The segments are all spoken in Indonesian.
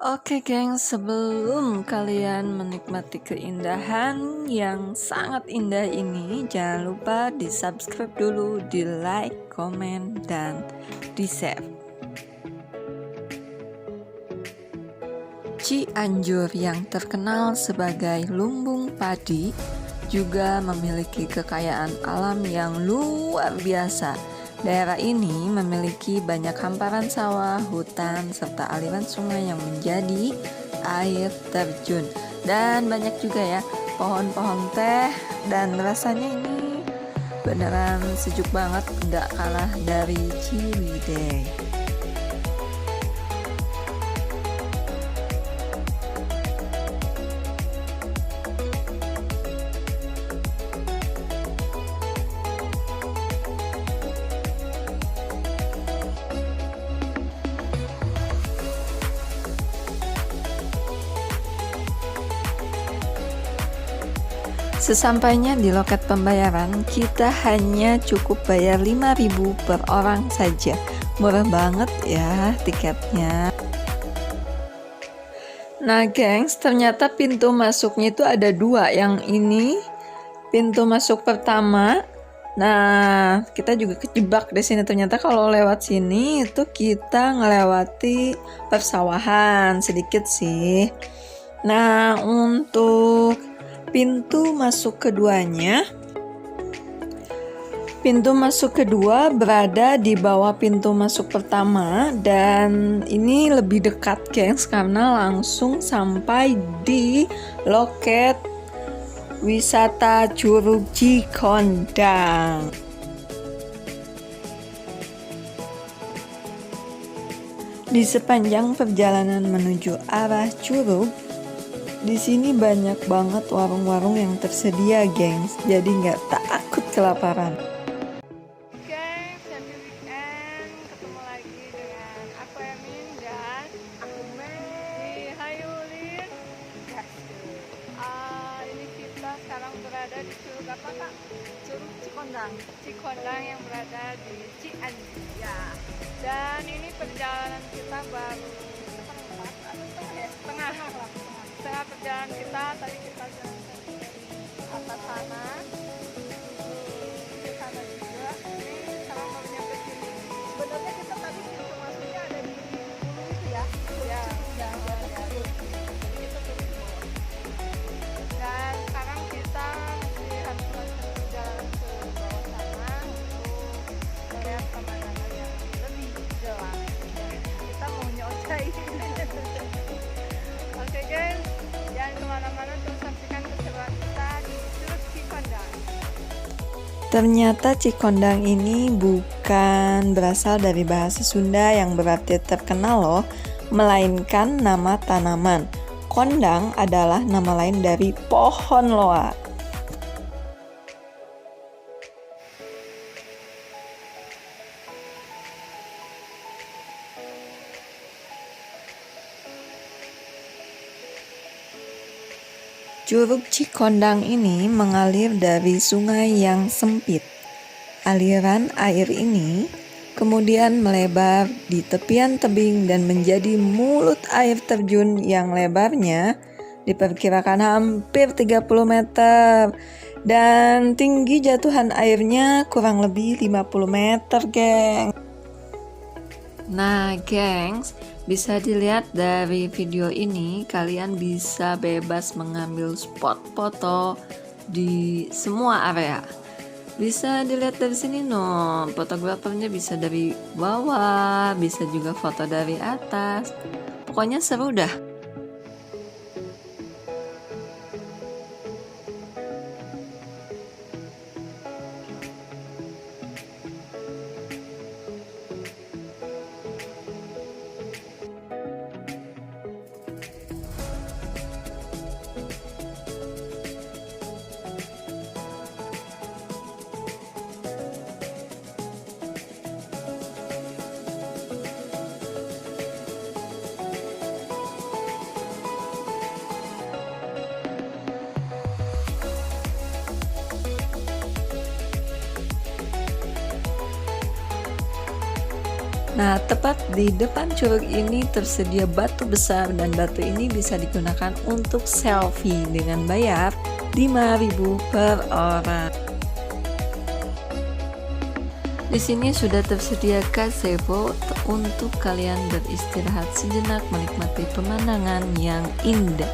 Oke geng, sebelum kalian menikmati keindahan yang sangat indah ini, jangan lupa di subscribe dulu, di like, komen, dan di share. Cianjur yang terkenal sebagai lumbung padi juga memiliki kekayaan alam yang luar biasa. Daerah ini memiliki banyak hamparan sawah, hutan, serta aliran sungai yang menjadi air terjun. Dan banyak juga ya pohon-pohon teh, dan rasanya ini beneran sejuk banget, gak kalah dari Ciwidey. Sesampainya di loket pembayaran, kita hanya cukup bayar 5.000 per orang saja. Murah banget ya tiketnya. Nah gengs, ternyata pintu masuknya itu ada dua. Yang ini pintu masuk pertama. Nah, kita juga kejebak di sini. Ternyata kalau lewat sini itu kita ngelewati persawahan sedikit sih. Nah, untuk pintu masuk keduanya, pintu masuk kedua berada di bawah pintu masuk pertama, dan ini lebih dekat gengs karena langsung sampai di loket wisata Curug Cikondang. Di sepanjang perjalanan menuju arah Curug, di sini banyak banget warung-warung yang tersedia, gengs. Jadi nggak takut kelaparan. Gengs, happy weekend. Ketemu lagi dengan aku Emin dan aku Mei di Hayulin. Ini kita sekarang berada di Curug apa kak? Curug Cikondang. Cikondang yang berada di Cianjur. Ya. Dan ini perjalanan kita baru setengah perjalanan kita. Tadi kita jalan dari atas sana ke sana juga. Ini sekarang mau nyampe sini. Sebenarnya kita tadi pintu masuknya ada di hulu itu ya. Ya. Dan sekarang kita masih harus melanjutkan perjalanan ke bawah sana untuk melihat pemandangan yang lebih jelas. Kita mau nyocai. Oke guys, jangan kemana-mana, terus saksikan keseruan kita di Curug Cikondang. Ternyata Cikondang ini bukan berasal dari bahasa Sunda yang berarti terkenal loh, melainkan nama tanaman. Kondang adalah nama lain dari pohon loa. Curug Cikondang ini mengalir dari sungai yang sempit. Aliran air ini kemudian melebar di tepian tebing dan menjadi mulut air terjun yang lebarnya diperkirakan hampir 30 meter. Dan tinggi jatuhan airnya kurang lebih 50 meter, geng. Nah, gengs, bisa dilihat dari video ini, kalian bisa bebas mengambil spot foto di semua area. Bisa dilihat dari sini no, fotografernya bisa dari bawah, bisa juga foto dari atas. Pokoknya seru dah. Nah, tepat di depan curug ini tersedia batu besar dan batu ini bisa digunakan untuk selfie dengan bayar 5.000 per orang. Di sini sudah tersedia gazebo untuk kalian beristirahat sejenak menikmati pemandangan yang indah.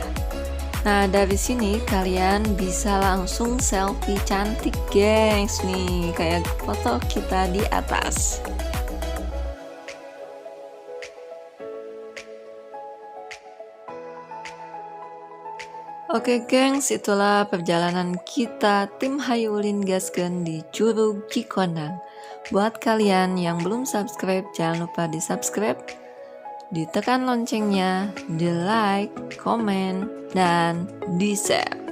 Nah, dari sini kalian bisa langsung selfie cantik, gengs, nih kayak foto kita di atas. Oke gengs, itulah perjalanan kita tim Hayu Ulin Gaskeun di Curug Cikonang. Buat kalian yang belum subscribe, jangan lupa di subscribe, ditekan loncengnya, di like, komen, dan di share.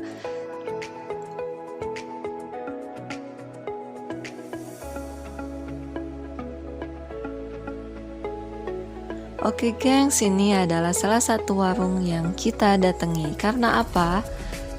Oke gengs, ini adalah salah satu warung yang kita datangi. Karena apa?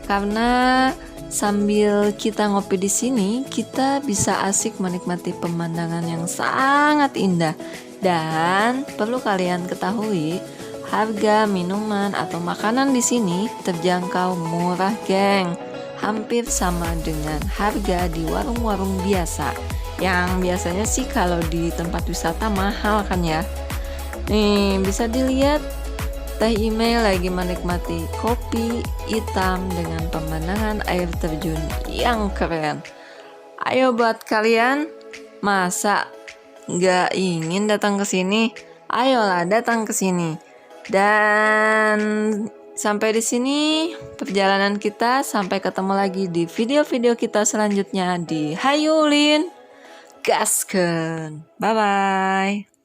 Karena sambil kita ngopi di sini, kita bisa asik menikmati pemandangan yang sangat indah. Dan perlu kalian ketahui, harga minuman atau makanan di sini terjangkau, murah, geng. Hampir sama dengan harga di warung-warung biasa. Yang biasanya sih kalau di tempat wisata mahal kan ya. Nih, bisa dilihat Teh Ime lagi menikmati kopi hitam dengan pemandangan air terjun yang keren. Ayo buat kalian, masa nggak ingin datang ke sini? Ayolah datang ke sini. Dan sampai di sini perjalanan kita, sampai ketemu lagi di video-video kita selanjutnya di Hayu Ulin Gaskeun. Bye bye.